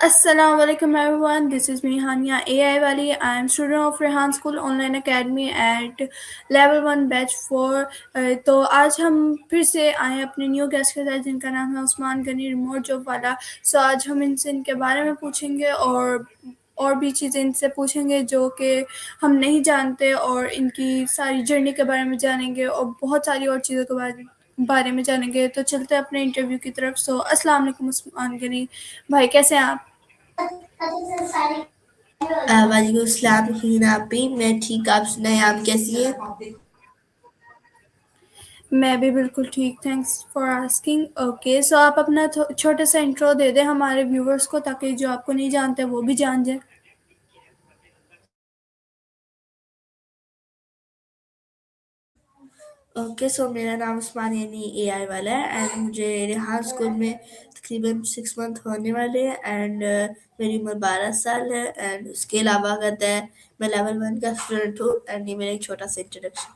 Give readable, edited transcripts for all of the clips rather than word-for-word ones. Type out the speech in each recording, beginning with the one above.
Assalamualaikum everyone. This is me Hania AI Wali. I am student of Rehan School Online Academy at Level 1 Batch 4. तो आज हम फिर से आए हैं अपने न्यू गेस्ट के साथ जिनका नाम है उस्मान गनी रिमोट जॉब वाला। सो आज हम इनसे इनके बारे में पूछेंगे और भी चीज़ें इनसे पूछेंगे जो कि हम नहीं जानते और इनकी सारी जर्नी के बारे में जानेंगे और बहुत सारी और चीज़ों के बारे में जानेंगे। तो चलते हैं अपने इंटरव्यू की तरफ। सो अस्सलाम वालेकुम उस्मान गनी भाई, कैसे हैं आप? वालेकुम सलाम हीना आपी। मैं ठीक, आप सुनाएं, आप कैसी हैं? मैं भी बिल्कुल ठीक, thanks for asking. Okay, so आप अपना छोटा सा इंट्रो दे दें हमारे व्यूवर्स को ताकि जो आपको नहीं जानते वो भी जान जाए। ओके, सो मेरा नाम उस्मान यानी एआई वाला है एंड मुझे रेहान स्कूल में तकरीबन 6 मंथ होने वाले हैं एंड मेरी उम्र 12 साल है एंड उसके अलावा कहता है मैं लेवल 1 का स्टूडेंट हूँ एंड ये मेरा एक छोटा सा इंट्रोडक्शन।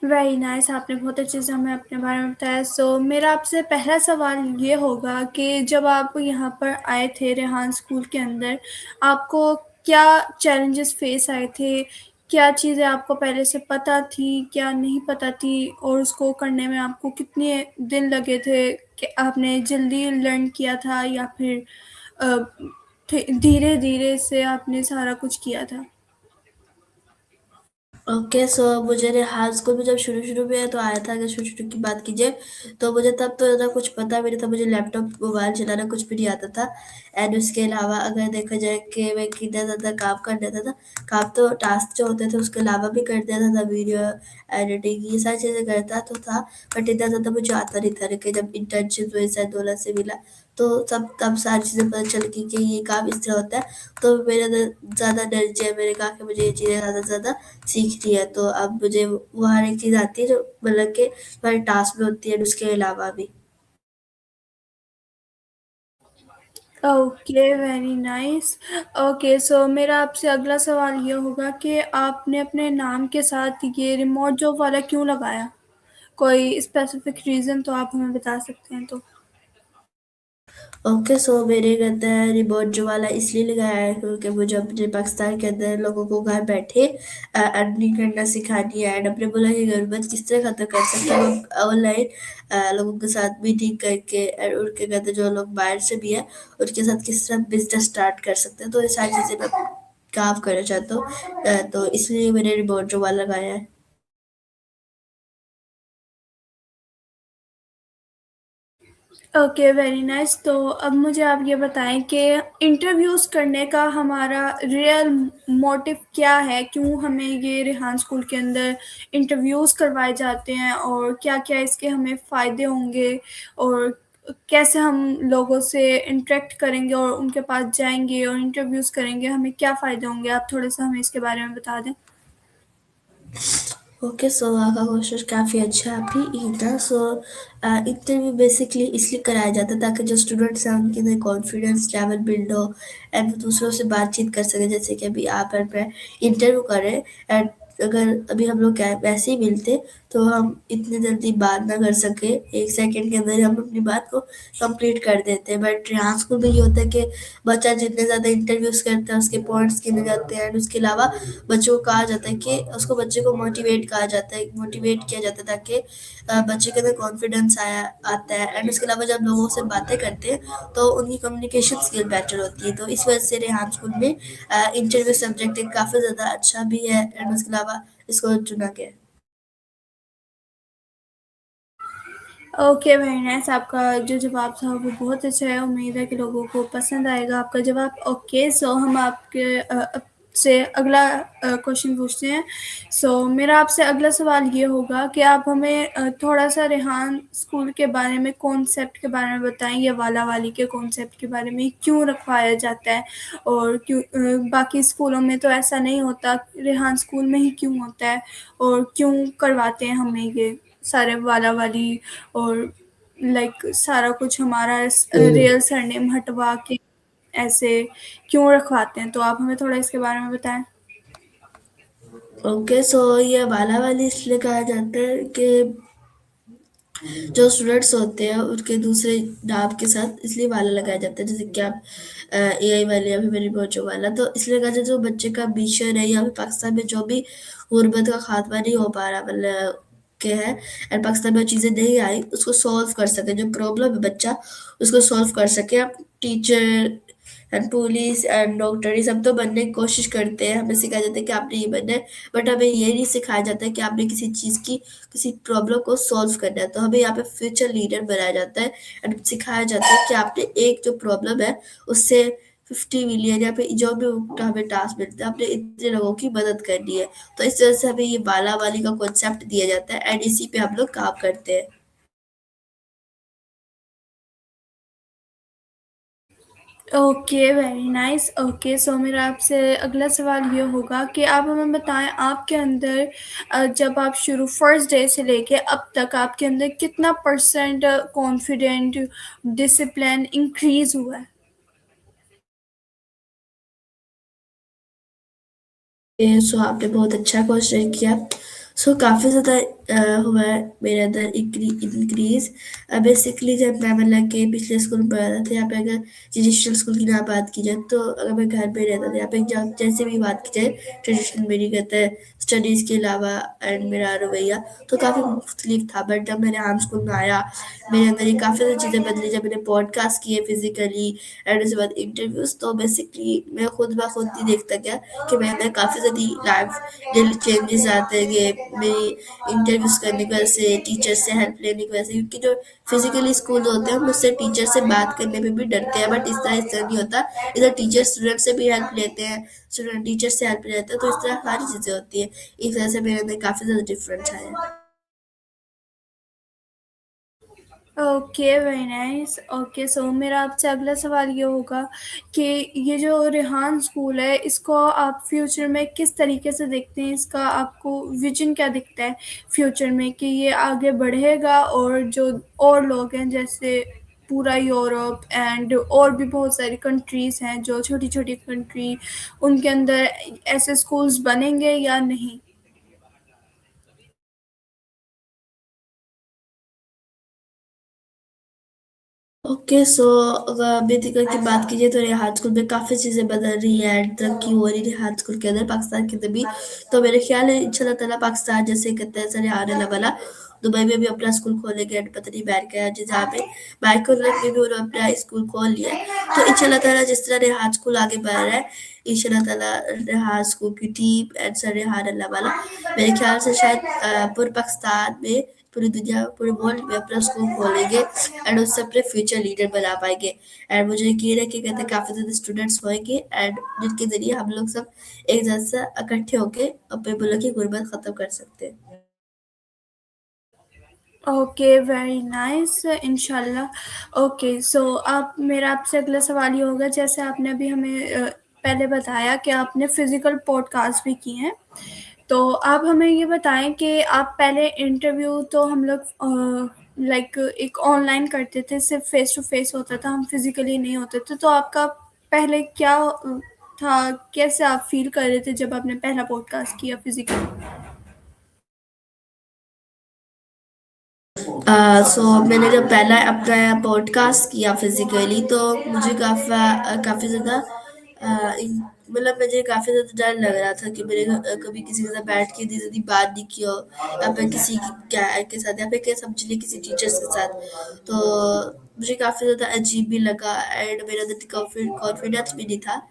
वेरी नाइस, आपने बहुत अच्छे से हमें अपने बारे में बताया। सो मेरा आपसे पहला सवाल ये होगा कि जब आप यहाँ पर आए थे रेहान स्कूल के अंदर, आपको क्या चैलेंजेस फेस आए थे? क्या चीज़ें आपको पहले से पता थी, क्या नहीं पता थी और उसको करने में आपको कितने दिन लगे थे? कि आपने जल्दी लर्न किया था या फिर अ, धीरे-धीरे से आपने सारा कुछ किया था? ओके, सो मुझे रेहान स्कूल में जब शुरू-शुरू में तो आया था, अगर शुरू-शुरू की बात कीजिए, तो मुझे तब तो ज़्यादा कुछ पता भी नहीं था, मुझे लैपटॉप, मोबाइल चलाना कुछ भी नहीं आता था एंड उसके अलावा अगर देखा जाए कि मैं कितना ज़्यादा काम कर लेता था, काम तो टास्क जो होते थे उसके अलावा भी कर देता था, वीडियो एडिटिंग ये सारी चीज़ें करता तो था, बट इतना ज़्यादा मुझे आता नहीं था। लेकिन जब इंटर्नशिप में सैदुल्ला से मिला, तो तब सारी चीज़ें पता चल गई कि ये काम इस तरह होता है, तो मेरा ज़्यादा एनर्जी है, मैंने कहा कि मुझे ये चीज़ें ज़्यादा से ज़्यादा सीख लिया, तो अब मुझे वो हर एक चीज़ आती है जो मतलब कि हमारे टास्क में होती है और उसके अलावा भी। Okay, very nice. ओके, सो मेरा आपसे अगला सवाल ये होगा कि आपने अपने नाम के साथ ये रिमोट जॉब वाला क्यों लगाया? कोई स्पेसिफिक रीज़न तो आप हमें बता सकते हैं तो? ओके, सो मेरे कहते हैं रिमोट जो वाला इसलिए लगाया है क्योंकि मुझे अपने पाकिस्तान के अंदर लोगों को घर बैठे अर्निंग करना सिखानी है एंड अपने मुल्क की गुर्बत किस तरह खत्म कर सकते हैं लोग ऑनलाइन लोगों के साथ मीटिंग करके और उनके कहते हैं जो लोग बाहर से भी है उनके साथ किस तरह बिजनेस स्टार्ट कर सकते हैं, तो ये सारी चीज़ें मैं काम करना चाहता हूँ। तो इसलिए मैंने रिमोट जो वाला लगाया है। Okay, very nice. तो अब मुझे आप ये बताएँ कि इंटरव्यूज़ करने का हमारा रियल मोटिव क्या है? क्यों हमें ये रेहान स्कूल के अंदर इंटरव्यूज़ करवाए जाते हैं और क्या-क्या इसके हमें फ़ायदे होंगे और कैसे हम लोगों से इंटरैक्ट करेंगे और उनके पास जाएँगे और इंटरव्यूज़ करेंगे, हमें क्या फ़ायदे होंगे? आप थोड़ा-सा हमें इसके बारे में बता दें। ओके, सो आपका क्वेश्चन काफ़ी अच्छा भी ही था। सो इंटरव्यू बेसिकली इसलिए कराया जाता है ताकि जो स्टूडेंट्स हैं उनके अंदर कॉन्फिडेंस लेवल बिल्ड हो एंड वो दूसरों से बातचीत कर सके, जैसे कि अभी आप और मैं इंटरव्यू कर रहे हैं एंड अगर अभी हम लोग क्या वैसे ही मिलते तो हम इतनी जल्दी बात ना कर सके, 1 सेकंड के अंदर हम अपनी बात को कंप्लीट कर देते हैं। बट यहाँ स्कूल में ये होता है कि बच्चा जितने ज़्यादा इंटरव्यूज़ करता है उसके पॉइंट्स गिने जाते हैं एंड उसके अलावा बच्चों को कहा जाता है कि उसको बच्चे को मोटिवेट कहा जाता है, मोटिवेट किया जाता है ताकि बच्चे के अंदर कॉन्फिडेंस आया आता है एंड उसके अलावा जब लोगों से बातें करते हैं तो उनकी कम्युनिकेशन स्किल बेटर होती है, तो इस वजह से रेहान स्कूल में इंटरव्यू सब्जेक्ट एक काफ़ी ज़्यादा अच्छा भी है एंड उसके अलावा इसको चुना गया है। Okay, very nice. आपका जो जवाब था वो बहुत अच्छा है। उम्मीद है कि लोगों को पसंद आएगा आपका जवाब। ओके, सो हम आपके अब से अगला क्वेश्चन पूछते हैं। सो मेरा आपसे अगला सवाल ये होगा कि आप हमें थोड़ा-सा रेहान स्कूल के बारे में, कॉन्सेप्ट के बारे में बताएँ, ये वाला-वाली के कॉन्सेप्ट के बारे में, क्यों रखवाया जाता है और क्यों बाकी स्कूलों में तो ऐसा नहीं होता, रेहान स्कूल में ही क्यों होता है और क्यों करवाते हैं हमें ये सारे वाला-वाली और लाइक सारा कुछ हमारा रियल सरनेम हटवा के ऐसे क्यों रखवाते हैं? तो आप हमें थोड़ा इसके बारे में बताएँ। ओके, सो ये वाला वाली इसलिए कहा जाता है कि जो स्टूडेंट्स होते हैं उनके दूसरे नाम के साथ इसलिए वाला लगाया जाता है, जैसे कि आप एआई वाले या फिर मेरी मोजो वाला, तो इसलिए लगाया जाता है जो बच्चे का मिशन है या फिर पाकिस्तान में जो भी गुर्बत का खात्मा नहीं हो पा रहा मतलब के है, एंड पाकिस्तान में चीज़ें नहीं आई उसको सॉल्व कर सके, जो प्रॉब्लम है बच्चा उसको सॉल्व कर सके। आप teacher and police and doctor ये सब तो बनने की कोशिश करते हैं, हमें सिखाया जाता है कि आपने ये बनना है, बट हमें ये नहीं सिखाया जाता है कि आपने किसी चीज़ की किसी प्रॉब्लम को सॉल्व करना है। तो हमें यहाँ पे फ्यूचर लीडर बनाया जाता है एंड सिखाया जाता है कि आपने एक जो प्रॉब्लम है उससे 50 मिलियन या फिर जो भी हमें टास्क मिलता है आपने इतने लोगों की मदद करनी है। तो इस तरह से हमें ये बाला वाली का कॉन्सेप्ट दिया जाता है एंड इसी पे हम लोग काम करते हैं। Okay, very nice. ओके, सो मेरा आपसे अगला सवाल ये होगा कि आप हमें बताएँ आपके अंदर जब आप शुरू फर्स्ट डे से लेके अब तक आपके अंदर कितना परसेंट कॉन्फिडेंट, डिसिप्लिन इंक्रीज़ हुआ है? सो आपने बहुत अच्छा क्वेश्चन किया। सो काफ़ी ज़्यादा हुआ है मेरे अंदर इंक्रीज। बेसिकली जब मैं मतलब कि पिछले स्कूल में पढ़ा था, यहाँ पे अगर ट्रेडिशनल स्कूल की ना बात की जाए तो अगर मैं घर पे रहता था यहाँ पे जैसे भी बात की जाए ट्रेडिशनल मेरी कहते हैं स्टडीज़ के अलावा एंड मेरा रवैया तो काफ़ी मुख्तलिफ था। बट जब मैंने आम स्कूल में आया मेरे अंदर ये काफ़ी सारी चीज़ें बदली, जब मैंने पॉडकास्ट किए फिजिकली एंड उसके बाद इंटरव्यूज़, तो बेसिकली मैं खुद ब खुद ही देखता गया कि मेरे अंदर काफ़ी ज़्यादा लाइफ चेंजेस आते गए मेरी इंटरव्यूज़ करने की वजह से, टीचर से हेल्प लेने की वजह से, क्योंकि जो फिजिकली स्कूल होते हैं हम उससे टीचर से बात करने में भी डरते हैं, बट इस तरह नहीं होता। इधर टीचर स्टूडेंट से भी हेल्प लेते हैं, स्टूडेंट टीचर से हेल्प लेते हैं, तो इस तरह सारी चीज़ें होती है। इस वजह से मेरे अंदर काफ़ी ज़्यादा डिफरेंस आया। Okay, very nice. ओके, सो मेरा आपसे अगला सवाल ये होगा कि ये जो रेहान स्कूल है इसको आप फ्यूचर में किस तरीके से देखते हैं? इसका आपको विजन क्या दिखता है फ्यूचर में कि ये आगे बढ़ेगा और जो और लोग हैं जैसे पूरा यूरोप एंड और भी बहुत सारी कंट्रीज़ हैं जो छोटी-छोटी कंट्री, उनके अंदर ऐसे स्कूल्स बनेंगे या नहीं? ओके, सो अगर बेसिकली की बात कीजिए तो रिहात स्कूल में काफ़ी चीज़ें बदल रही है एंड तरक्की हो रही है रिहात स्कूल के अंदर पाकिस्तान के अंदर भी। तो मेरे ख्याल है इंशाल्लाह ताला पाकिस्तान जैसे कहते हैं सर आने वाला दुबई में भी अपना स्कूल खोलेंगे एंड पता नहीं बैठ गया जहाँ पे बैकवर्ड में भी उन्होंने अपना स्कूल खोल लिया है। तो इंशाल्लाह ताला जिस तरह रिहात स्कूल आगे बढ़ रहा है इंशाल्लाह ताला रिहात स्कूल की टीम एंड सर रिहान अल्लाह वाला मेरे ख्याल से शायद पूरे पाकिस्तान में पूरी दुनिया पूरे वर्ल्ड में अपना स्कूल खोलेंगे एंड उससे अपने फ्यूचर लीडर बना पाएंगे। एंड मुझे यकीन है कि कहते हैं काफ़ी ज़्यादा स्टूडेंट्स होंगे एंड जिनके ज़रिए हम लोग सब एक जगह से इकट्ठे होके अपने मुल्क की गुर्बत ख़त्म कर सकते हैं। ओके, वेरी नाइस, इंशाल्लाह। ओके, सो आप मेरा आपसे अगला सवाल ये होगा जैसे आपने अभी हमें पहले बताया कि आपने फ़िज़िकल पॉडकास्ट भी किए हैं। तो आप हमें ये बताएँ कि आप पहले इंटरव्यू तो हम लोग लाइक एक ऑनलाइन करते थे, सिर्फ़ फ़ेस टू फ़ेस होता था, हम फ़िज़िकली नहीं होते थे। तो आपका पहले क्या था? कैसे आप फ़ील कर रहे थे जब आपने पहला पॉडकास्ट किया फ़िज़िकली? सो मैंने जब पहला अपना पॉडकास्ट किया फिजिकली तो मुझे काफ़ी ज़्यादा मतलब मुझे काफ़ी ज़्यादा डर लग रहा था कि मेरे कभी किसी के साथ बैठ के इतनी ज़्यादा बात नहीं की हो या फिर किसी की क्या के साथ या फिर क्या समझ ली किसी टीचर्स के साथ। तो मुझे काफ़ी ज़्यादा अजीब भी लगा एंड मेरे अंदर कॉन्फिडेंस भी नहीं था।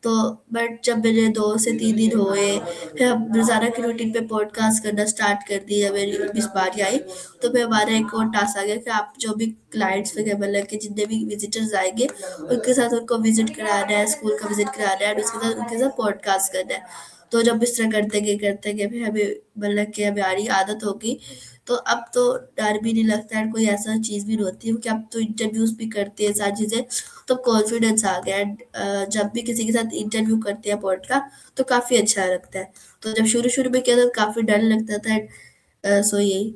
तो बट जब मेरे 2 से 3 दिन हुए फिर हम रोज़ाना की रूटीन पे पॉडकास्ट करना स्टार्ट कर दिया, मेरी इस बारी आई तो फिर हमारा एक और टास्क आ गया कि आप जो भी क्लाइंट्स वगैरह मतलब कि जितने भी विजिटर्स आएंगे उनके साथ उनको विजिट कराना है, स्कूल का विजिट कराना है और उसके साथ उनके साथ पॉडकास्ट करना है। तो जब इस तरह करते गए फिर हमें मतलब कि हमारी आदत हो गई। तो अब तो डर भी नहीं लगता है, कोई ऐसा चीज़ भी नहीं होती है क्योंकि अब तो इंटरव्यूज़ भी करते हैं सारी चीज़ें, तो कॉन्फिडेंस आ गया एंड जब भी किसी के साथ इंटरव्यू करते हैं पॉडकास्ट तो काफ़ी अच्छा लगता है। तो जब शुरू-शुरू में किया था काफ़ी डर लगता था एंड सो यही।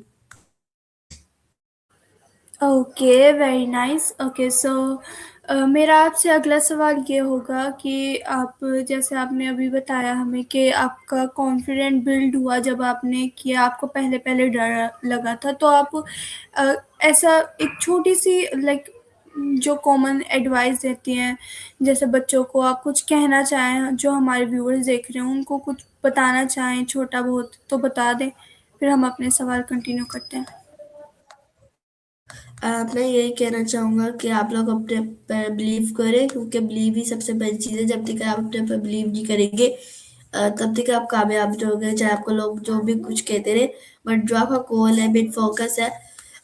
Okay, very nice. Okay, so मेरा आपसे अगला सवाल ये होगा कि आप जैसे आपने अभी बताया हमें कि आपका कॉन्फिडेंट बिल्ड हुआ जब आपने किया, आपको पहले-पहले डर लगा था, तो आप अ, ऐसा एक छोटी-सी लाइक जो कॉमन एडवाइस देती हैं, जैसे बच्चों को आप कुछ कहना चाहें, जो हमारे व्यूअर्स देख रहे हों, उनको कुछ बताना चाहें छोटा-बहुत तो बता दें, फिर हम अपने सवाल कंटिन्यू करते हैं। मैं यही कहना चाहूँगा कि आप लोग अपने पर बिलीव करें, क्योंकि बिलीव ही सबसे बड़ी चीज़ है। जब तक आप अपने पर बिलीव नहीं करेंगे, तब तक आप कामयाब नहीं होगे, चाहे आपको लोग जो भी कुछ कहते रहे। बट जो आपका गोल है, मेन फोकस है,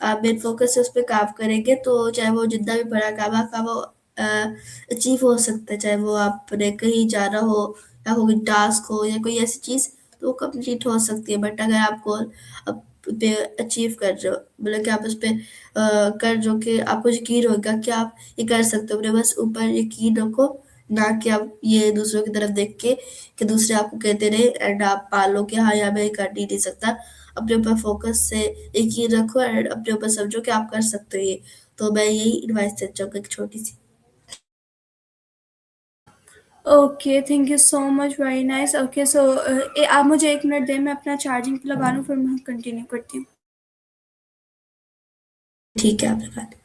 आप मेन फोकस से उस पर काम करेंगे तो चाहे वो जितना भी बड़ा काम है आपका, वो अचीव हो सकता है। चाहे वो आपने कहीं जाना हो, या कोई टास्क हो, या कोई ऐसी चीज़, तो वो कंप्लीट हो सकती है। बट अगर आप गोल अप पे अचीव कर रहे हो, मतलब कि आप उस पे कर जो कि आपको यकीन होगा कि आप ये कर सकते हो, अपने बस ऊपर यकीन रखो, ना कि आप ये दूसरों की तरफ देख के कि दूसरे आपको कहते रहे एंड आप पालो कि हाँ यार मैं ये कर ही नहीं सकता। अपने ऊपर फोकस से यकीन रखो एंड अपने ऊपर समझो कि आप कर सकते हो ये। तो मैं यही एडवाइस देना चाहूँगा, एक छोटी सी। Okay, thank you so much, very nice. Okay, so आप मुझे 1 मिनट दें, मैं अपना चार्जिंग पे लगा लूँ, फिर मैं कंटिन्यू करती हूँ। ठीक है, आपने बात।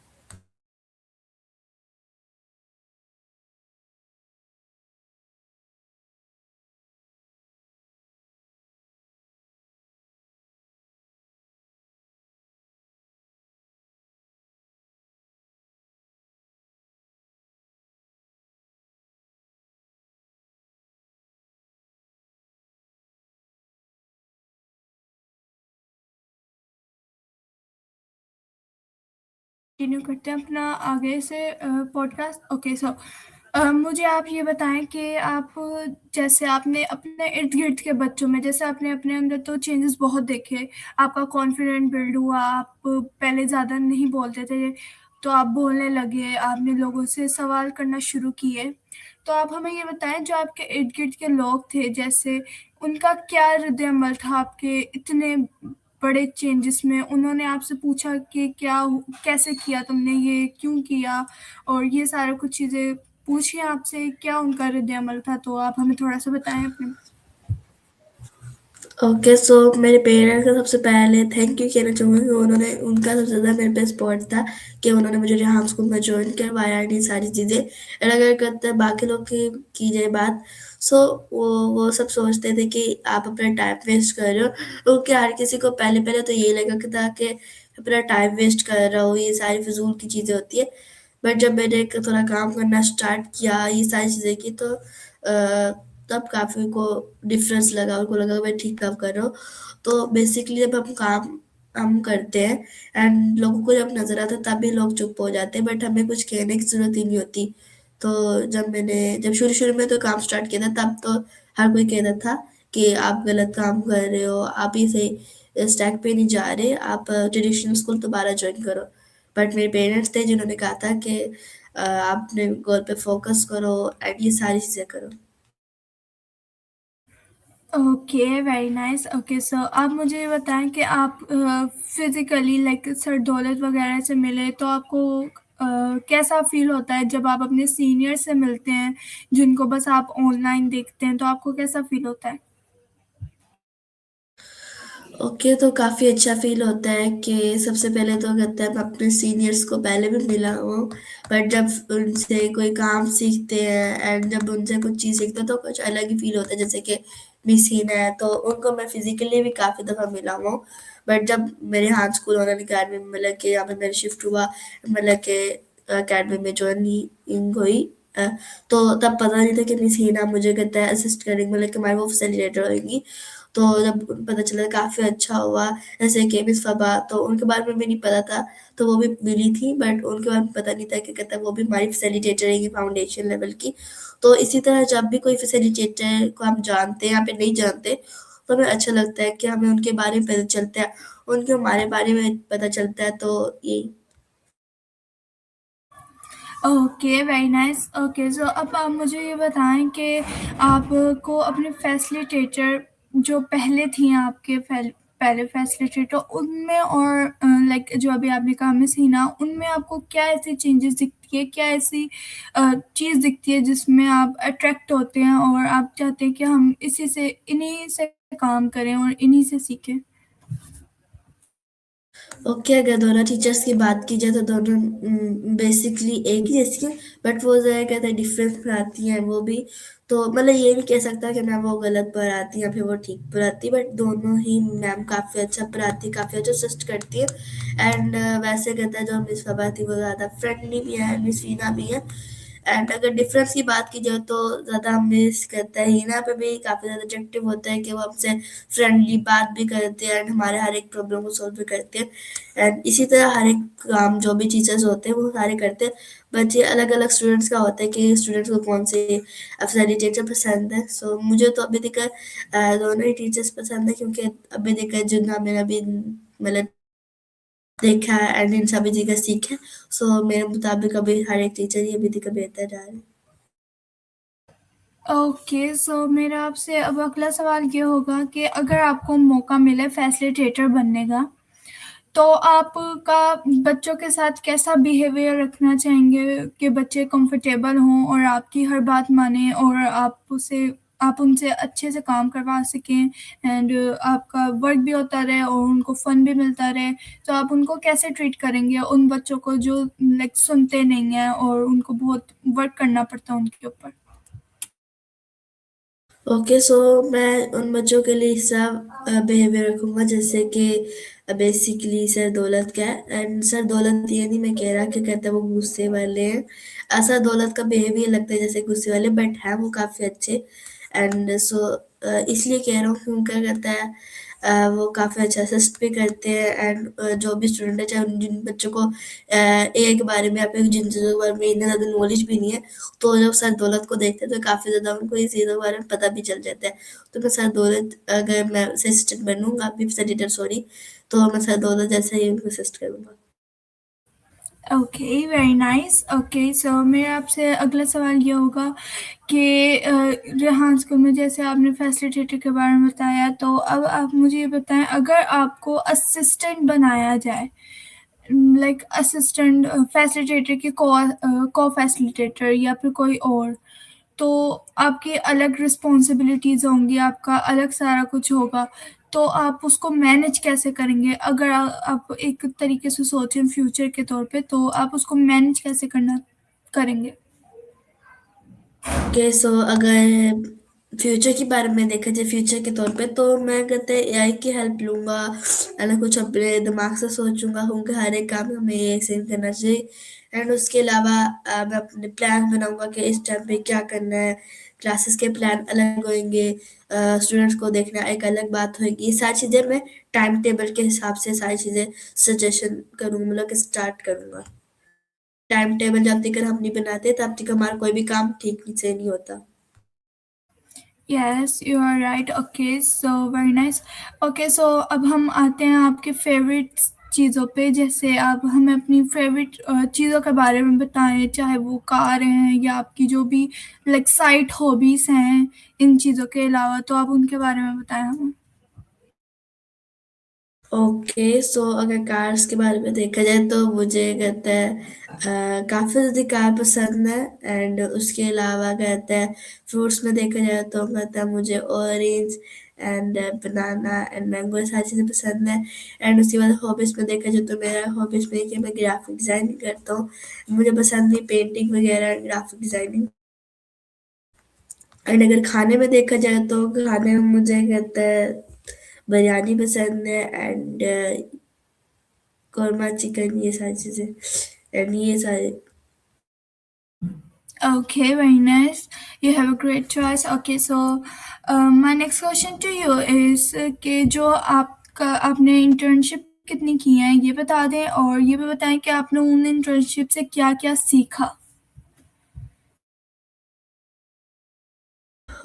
कंटिन्यू करते हैं अपना आगे से पॉडकास्ट। ओके, सो मुझे आप ये बताएं कि आप जैसे आपने अपने इर्द गिर्द के बच्चों में, जैसे आपने अपने अंदर तो चेंजेस बहुत देखे, आपका कॉन्फिडेंट बिल्ड हुआ, आप पहले ज़्यादा नहीं बोलते थे तो आप बोलने लगे, आपने लोगों से सवाल करना शुरू किए। तो आप हमें ये बताएं, जो आपके इर्द गिर्द के लोग थे, जैसे उनका क्या रद्द अमल था आपके इतने बड़े चेंजेस में? उन्होंने आपसे पूछा कि कैसे किया तुमने ये, क्यों किया? और ये सारा कुछ चीज़ें पूछी आपसे, क्या उनका रद्द-अमल था? तो आप हमें थोड़ा-सा बताएँ अपने। ओके, सो मेरे पेरेंट्स का सबसे पहले थैंक यू कहना चाहूँगी कि उन्होंने, उनका सबसे ज़्यादा मेरे पे सपोर्ट था कि उन्होंने मुझे रेहान स्कूल में जॉइन करवाया एंड ये सारी चीज़ें। एंड अगर करते हैं बाकी लोग की जाए बात, सो वो सब सोचते थे कि आप अपना टाइम वेस्ट कर रहे हो, क्योंकि हर किसी को पहले पहले तो यही लगा कि था कि अपना टाइम वेस्ट कर रहा हूँ, ये सारी फिजूल की चीज़ें होती है। बट जब मैंने थोड़ा काम करना स्टार्ट किया, ये सारी चीज़ें की, तो तब काफ़ी को डिफरेंस लगा, उनको लगा मैं ठीक काम कर रहा हूँ। तो बेसिकली जब हम करते हैं एंड लोगों को जब नज़र आता है तभी लोग चुप हो जाते हैं, बट हमें कुछ कहने की ज़रूरत ही नहीं होती। तो जब शुरू-शुरू में तो काम स्टार्ट किया था, तब तो हर कोई कहता था कि आप गलत काम कर रहे हो, आप ये सही स्टैक पे नहीं जा रहे, आप ट्रेडिशनल स्कूल दोबारा जॉइन करो। बट मेरे पेरेंट्स थे जिन्होंने कहा था कि आप अपने गोल पे फोकस करो एंड ये सारी चीज़ें करो। Okay, very nice. Okay, so आप मुझे ये बताएँ कि आप फिज़िकली लाइक सर दौलत वगैरह से मिले, तो आपको कैसा फ़ील होता है जब आप अपने सीनियर से मिलते हैं, जिनको बस आप ऑनलाइन देखते हैं, तो आपको कैसा फ़ील होता है? ओके, तो काफ़ी अच्छा फ़ील होता है कि सबसे पहले तो कहते हैं मैं अपने सीनियर्स को पहले भी मिला हूँ, बट जब उनसे कोई काम सीखते हैं एंड जब उनसे कुछ चीज़ सीखते हैं तो कुछ अलग ही फ़ील होता है। जैसे कि मिस हिना है, तो उनको मैं फिज़िकली भी काफ़ी दफ़ा मिला हूँ, बट जब मेरे हाथ स्कूल ऑनलाइन अकेडमी में मतलब कि यहाँ पे मेरा शिफ्ट हुआ, मतलब कि अकेडमी में जॉइनिंग हुई, अ, तो तब पता नहीं था कि मिस हिना मुझे कहता है असिस्ट करेंगी, मतलब कि हमारी वो फैसिलिटेटर होएँगी। तो जब पता चला काफ़ी अच्छा हुआ, जैसे कि मिस फबा, तो उनके बारे में भी नहीं पता था, तो वो भी मिली थी, बट उनके बारे में पता नहीं था कि कहता है वो भी हमारी फैसिलिटेटर रहेंगी फाउंडेशन लेवल की। तो इसी तरह जब भी कोई फैसिलिटेटर को हम जानते हैं या फिर नहीं जानते, तो हमें अच्छा लगता है कि हमें उनके बारे में पता चलता है, उनको हमारे बारे में पता चलता है, तो यही। Okay, very nice. Okay, so अब आप मुझे ये बताएँ कि आपको अपने फैसिलिटेटर जो पहले थीं आपके पहले फैसिलिटेटर उनमें और लाइक जो अभी आपने कहा मिस हिना, उनमें आपको क्या ऐसी चेंजेस दिखती है, क्या ऐसी चीज़ दिखती है जिसमें आप अट्रैक्ट होते हैं और आप चाहते हैं कि हम इन्हीं से काम करें और इन्हीं से सीखें? ओके, अगर दोनों टीचर्स की बात की जाए तो दोनों बेसिकली एक ही जैसी हैं, बट वो ज़रा कहते हैं डिफरेंस पढ़ाती हैं वो भी। तो मतलब ये नहीं कह सकता कि मैम वो गलत पढ़ाती हैं या फिर वो ठीक पढ़ाती है, बट दोनों ही मैम काफ़ी अच्छा पढ़ाती है, काफ़ी अच्छा असिस्ट करती है। एंड वैसे कहता है जो मिस फबा थी वो ज़्यादा फ्रेंडली भी है, मिस वीना भी है। एंड अगर डिफरेंस की बात की जाए तो ज़्यादा मिस कहता है हिना पे भी काफ़ी ज़्यादा अट्रैक्टिव होता है कि वो हमसे फ्रेंडली बात भी करते हैं एंड हमारे हर एक प्रॉब्लम को सॉल्व भी करते हैं। एंड इसी तरह हर एक काम जो भी टीचर्स होते हैं वो सारे करते हैं। बट ये अलग अलग स्टूडेंट्स का होता है कि स्टूडेंट्स को कौन से फैसिलिटेटर पसंद है। सो मुझे तो अभी तक दोनों ही टीचर्स पसंद है, क्योंकि अभी तक जितना मैंने अभी मतलब देखा है एंड इन सभी चीज़ें सीखा है। सो मेरे मुताबिक अभी हर एक टीचर ही अभी तक बेहतर जा रहा है। ओके, सो मेरा आपसे अब अगला सवाल ये होगा कि अगर आपको मौका मिले फैसिलिटेटर बनने का, तो आपका बच्चों के साथ कैसा बिहेवियर रखना चाहेंगे कि बच्चे कंफर्टेबल हों और आपकी हर बात मानें और आप उनसे अच्छे से काम करवा सकें एंड आपका वर्क भी होता रहे और उनको फ़न भी मिलता रहे। तो आप उनको कैसे ट्रीट करेंगे उन बच्चों को जो लाइक सुनते नहीं हैं और उनको बहुत वर्क करना पड़ता है उनके ऊपर? ओके, सो मैं उन बच्चों के लिए सब बिहेवियर रखूँगा जैसे कि बेसिकली सर दौलत का है। एंड सर दौलत ये नहीं मैं कह रहा कि कहते हैं वो गुस्से वाले हैं। सर दौलत का बिहेवियर लगता है जैसे गुस्से वाले, बट हैं वो काफ़ी अच्छे। एंड सो इसलिए कह रहा हूँ कि उनका कहता है वो काफ़ी अच्छा असिस्ट भी करते हैं। एंड जो भी स्टूडेंट है चाहे जिन बच्चों को एआई के बारे में या फिर जिन चीज़ों के बारे में इतना ज़्यादा नॉलेज भी नहीं है, तो जब सर दौलत को देखते हैं तो काफ़ी ज़्यादा उनको इस चीज़ों के बारे में पता भी चल जाता है। तो मैं सर दौलत अगर मैं उसे असिस्टेंट बनूँगा, अभी फैसिलिटेटर सॉरी, तो मैं सर दौलत जैसा ही उनको असिस्ट करूँगा। Okay, very nice. ओके, सो मेरा आपसे अगला सवाल ये होगा कि रेहान स्कूल में जैसे आपने फैसिलिटेटर के बारे में बताया, तो अब आप मुझे ये बताएं, अगर आपको असिस्टेंट बनाया जाए, लाइक असिस्टेंट फैसिलिटेटर की को फैसिलिटेटर या फिर कोई और, तो आपकी अलग रिस्पॉन्सिबिलिटीज़ होंगी, आपका अलग सारा कुछ होगा, तो आप उसको मैनेज कैसे करेंगे? अगर आप एक तरीके से सोचें फ्यूचर के तौर पे, तो आप उसको मैनेज कैसे करना करेंगे? ओके, सो अगर फ्यूचर के बारे में देखा जाए फ्यूचर के तौर पे, तो मैं कहते हैं एआई की हेल्प लूँगा। मैंने कुछ अपने दिमाग से सोचूंगा हूँ कि हर एक काम हमें एआई से ही करना चाहिए। एंड उसके अलावा मैं अपने प्लान बनाऊंगा कि इस टाइम पे क्या करना है। क्लासेस के प्लान अलग होंगे, स्टूडेंट्स को देखना एक अलग बात होगी। ये सारी चीज़ें मैं टाइम टेबल के हिसाब से सारी चीज़ें सजेशन करूँगा, मतलब कि स्टार्ट करूँगा। टाइम टेबल जब तक हम नहीं बनाते तब तक हमारा कोई भी काम ठीक से नहीं होता। Yes, you are right. Okay, so very nice. Okay, so अब हम आते हैं आपके फेवरेट चीज़ों पे, जैसे आप हमें अपनी फेवरेट चीज़ों के बारे में बताएं, चाहे वो कार हैं या आपकी जो भी लाइक साइड हॉबीज़ हैं इन चीज़ों के अलावा, तो आप उनके बारे में बताएं हमें। ओके, सो अगर कार्स के बारे में देखा जाए तो मुझे कहता है काफ़ी ज़्यादा कार पसंद है। एंड उसके अलावा कहता है फ्रूट्स में देखा जाए तो कहता है मुझे orange and banana and mango सारी चीज़ें पसंद है। एंड उसके बाद हॉबीज़ में देखा जाए तो मेरा हॉबीज़ में कि मैं ग्राफिक डिज़ाइनिंग करता हूँ। मुझे पसंद है पेंटिंग वगैरह, ग्राफिक डिज़ाइनिंग। एंड अगर खाने में देखा जाए तो खाने में मुझे कहता है बिरयानी पसंद है एंड कौरमा चिकन, ये सारी चीज़ें एंड ये सारे। Okay, very nice. You have a great choice. Okay, so my next question to you is कि जो आपने इंटर्नशिप कितनी की है ये बता दें और ये भी बताएं कि आपने उन इंटर्नशिप से क्या-क्या सीखा?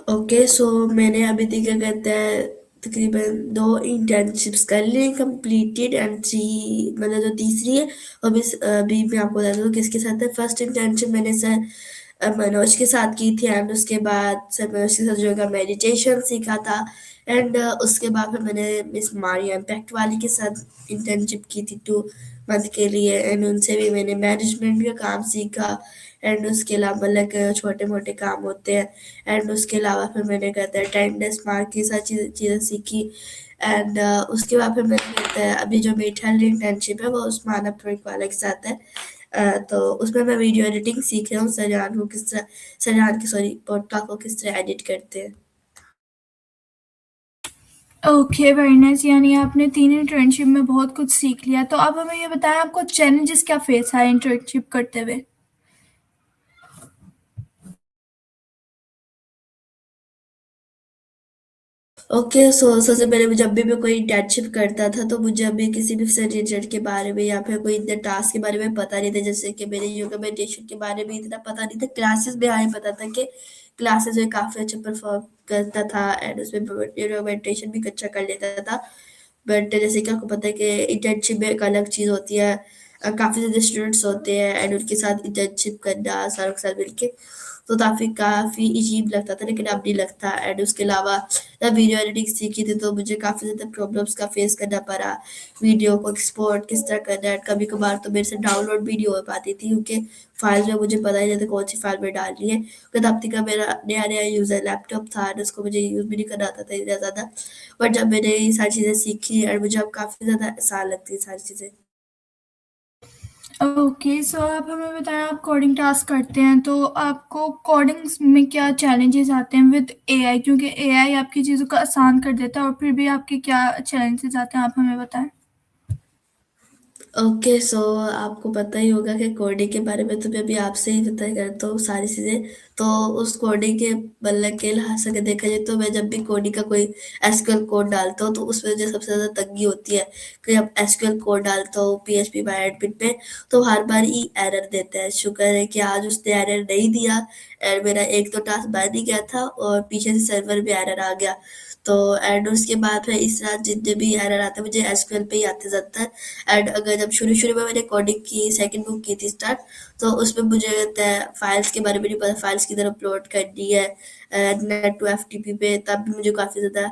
ओके, सो मैंने अभी तक क्या कहते हैं तकरीबन 2 इंटर्नशिप्स कर ली कंप्लीटेड एंड 3 मतलब जो तीसरी है। अभी मैं आपको बता दूँ किसके साथ है। फर्स्ट इंटर्नशिप मैंने सर मनोज के साथ की थी, एंड उसके बाद सर मनोज के साथ योगा मेडिटेशन सीखा था। एंड उसके बाद फिर मैंने मिस मारिया इम्पैक्ट वाली के साथ इंटर्नशिप की थी 2 मंथ के लिए, एंड उनसे भी मैंने मैनेजमेंट का काम सीखा। एंड उसके अलावा मतलब छोटे मोटे काम होते हैं। एंड उसके अलावा फिर मैंने कहते हैं अटेंडेंस मार्क की सारी चीज़ें सीखी। एंड उसके बाद फिर मैंने कहते हैं अभी जो मेरी ठंड इंटर्नशिप है वो उस्मान अफ्रीक वाला के साथ है। तो उसमें मैं वीडियो एडिटिंग सीख रहा हूँ, सजान की सॉरी पॉडकास्ट को किस तरह एडिट करते हैं। Okay, very nice. यानी आपने 3 इंटर्नशिप में बहुत कुछ सीख लिया। तो अब हमें ये बताएँ आपको चैलेंजेस क्या फेस आए इंटर्नशिप करते हुए? ओके, सो सबसे पहले जब भी मैं कोई इंटर्नशिप करता था तो मुझे अभी किसी भी सब्जेक्ट के बारे में या फिर कोई इतने टास्क के बारे में पता नहीं था। जैसे कि मेरे योगा मेडिटेशन के बारे में इतना पता नहीं था, क्लासेस में आए पता था कि क्लासेस में काफ़ी अच्छा परफॉर्म करता था, एंड उसमें योगा मेडिटेशन भी अच्छा कर लेता था। बट जैसे कि आपको पता है कि इंटर्नशिप में एक अलग चीज़ होती है। काफ़ी ज़्यादा स्टूडेंट्स होते हैं एंड उनके साथ इंटर्नशिप करना सारों के साथ मिलके, तो काफ़ी काफ़ी अजीब लगता था, लेकिन अब नहीं लगता। एंड उसके अलावा जब वीडियो एडिटिंग सीखी थी तो मुझे काफ़ी ज़्यादा प्रॉब्लम्स का फेस करना पड़ा। वीडियो को एक्सपोर्ट किस तरह करना है, कभी कभार तो मेरे से डाउनलोड भी नहीं हो पाती थी क्योंकि फाइल में मुझे पता ही नहीं था कौन सी फाइल में डालनी है, क्योंकि तब तक का मेरा नया नया यूज़र लैपटॉप था और उसको मुझे यूज़ भी नहीं करना आता था इतना ज़्यादा। बट जब मैंने ये सारी चीज़ें सीखी और मुझे अब काफ़ी ज़्यादा आसान लगती है सारी चीज़ें। ओके, सो आप हमें बताएँ आप कोडिंग टास्क करते हैं, तो आपको कोडिंग्स में क्या चैलेंजेस आते हैं विद एआई? क्योंकि एआई आपकी चीज़ों को आसान कर देता है और फिर भी आपके क्या चैलेंजेस आते हैं, आप हमें बताएँ? ओके, सो आपको पता ही होगा कि कोडिंग के बारे में तो मैं अभी आपसे ही पता करता हूँ सारी चीज़ें। तो उस कोडिंग के मतलब के लिहाज से अगर देखा जाए तो मैं जब भी कोडिंग का कोई एसक्यूएल कोड डालता हूँ तो उसमें मुझे सबसे ज़्यादा तंगी होती है कि जब एसक्यूएल कोड डालता हूँ पीएचपी बाय एडमिन पे तो हर बार ही एरर देता है। शुक्र है कि आज उसने एरर नहीं दिया, एंड मेरा एक तो टास्क बन ही गया था और पीछे से सर्वर भी एरर आ गया। तो एंड उसके बाद फिर इस रात जितने भी एरर आते हैं मुझे एसक्यूएल पे ही आते जाता है। एंड अगर जब शुरू-शुरू में मैंने कोडिंग की सेकंड बुक की थी स्टार्ट, तो उसमें मुझे लगता है फाइल्स के बारे में नहीं पता, फाइल्स किधर अपलोड करनी है नेट टू एफटीपी पे, तब भी मुझे काफ़ी ज़्यादा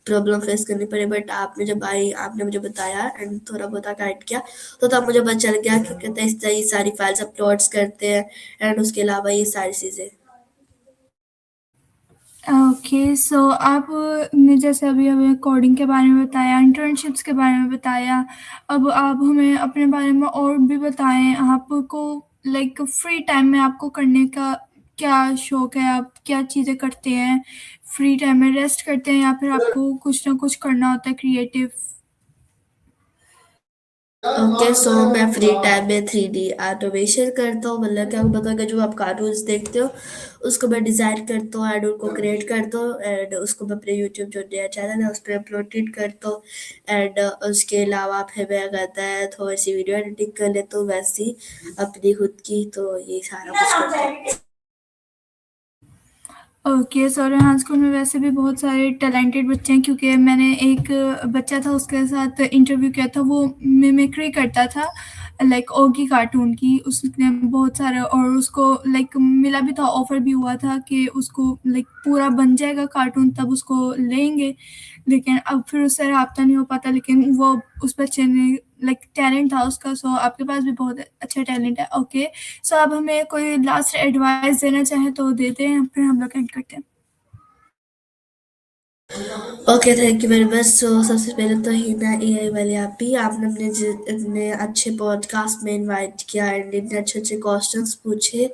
प्रॉब्लम फेस करनी पड़ी। बट आपने मुझे बताया एंड थोड़ा बहुत गाइड किया, तो तब मुझे पता चल गया कि कहते हैं इस तरह ये सारी फाइल्स अपलोड्स करते हैं एंड उसके अलावा ये सारी चीज़ें। ओके, सो आपने जैसे अभी हमें कोडिंग के बारे में बताया, इंटर्नशिप्स के बारे में बताया, अब आप हमें अपने बारे में और भी बताएँ, आपको लाइक फ्री टाइम में आपको करने का क्या शौक है? आप क्या चीज़ें करते हैं? फ्री टाइम में रेस्ट करते हैं या फिर आपको कुछ ना कुछ करना होता है क्रिएटिव? ओके, सो मैं फ्री टाइम में 3D ऑटोमेशन करता हूँ, मतलब क्या बताऊँ कि जो आप कार्टून्स देखते हो उसको मैं डिज़ाइन करता हूँ एंड उनको क्रिएट करता हूँ एंड उसको मैं अपने यूट्यूब जो नया चैनल है उस पर अपलोडेड करता हूँ। एंड उसके अलावा फिर मैं करता है थोड़ी सी वीडियो एडिटिंग कर लेता हूँ वैसी अपनी खुद की, तो ये सारा कुछ करता हूँ। ओके, सो रेहान स्कूल में वैसे भी बहुत सारे टैलेंटेड बच्चे हैं क्योंकि मैंने एक बच्चा था उसके साथ इंटरव्यू किया था, वो मिमिक्री करता था लाइक ओगी कार्टून की। उसने बहुत सारे और उसको लाइक मिला भी था, ऑफर भी हुआ था कि उसको लाइक पूरा बन जाएगा कार्टून तब उसको लेंगे, लेकिन अब फिर उससे राब्ता नहीं हो पाता। लेकिन वो उस बच्चे ने लाइक टैलेंट था उसका, सो आपके पास भी बहुत अच्छा टैलेंट है। ओके, सो आप हमें कोई लास्ट एडवाइस देना चाहें तो दे दें, फिर हम लोग एंड करते हैं। Okay, thank you very much. So सबसे पहले तो हिना एआई वाले आप ही, आपने इतने अच्छे पॉडकास्ट में इनवाइट किया एंड इतने अच्छे अच्छे क्वेश्चंस पूछे।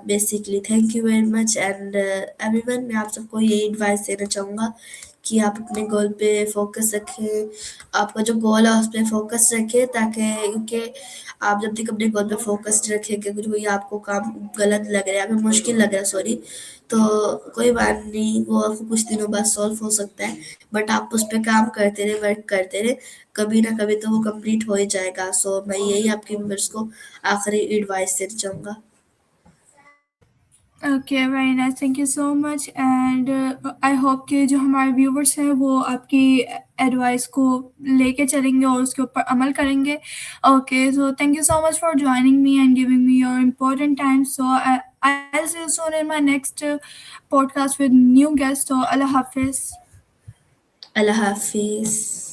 Basically thank you very much and everyone, मैं आप सबको यही एडवाइस देना चाहूँगा कि आप अपने गोल पे फोकस रखें। आपका जो गोल है उस पे फोकस रखें, ताकि क्योंकि आप जब तक अपने गोल पे फोकस रखेंगे कुछ भी आपको काम गलत लग रहा है, आपको मुश्किल लग रहा है सॉरी, तो कोई बात नहीं, वो आपको कुछ दिनों बाद सॉल्व हो सकता है। बट आप उस पे काम करते रहे, वर्क करते रहे, कभी ना कभी तो वो कंप्लीट हो ही जाएगा। सो मैं यही आपके व्यूअर्स को आखिरी एडवाइस देना चाहूँगा। Okay, very nice, thank you so much and I hope कि जो हमारे व्यूवर्स हैं वो आपकी एडवाइस को लेके चलेंगे और उसके ऊपर अमल करेंगे। Okay, so thank you so much for joining me and giving me your important time. So I'll see you soon in my next podcast with new guests. So Allah Hafiz. Allah Hafiz.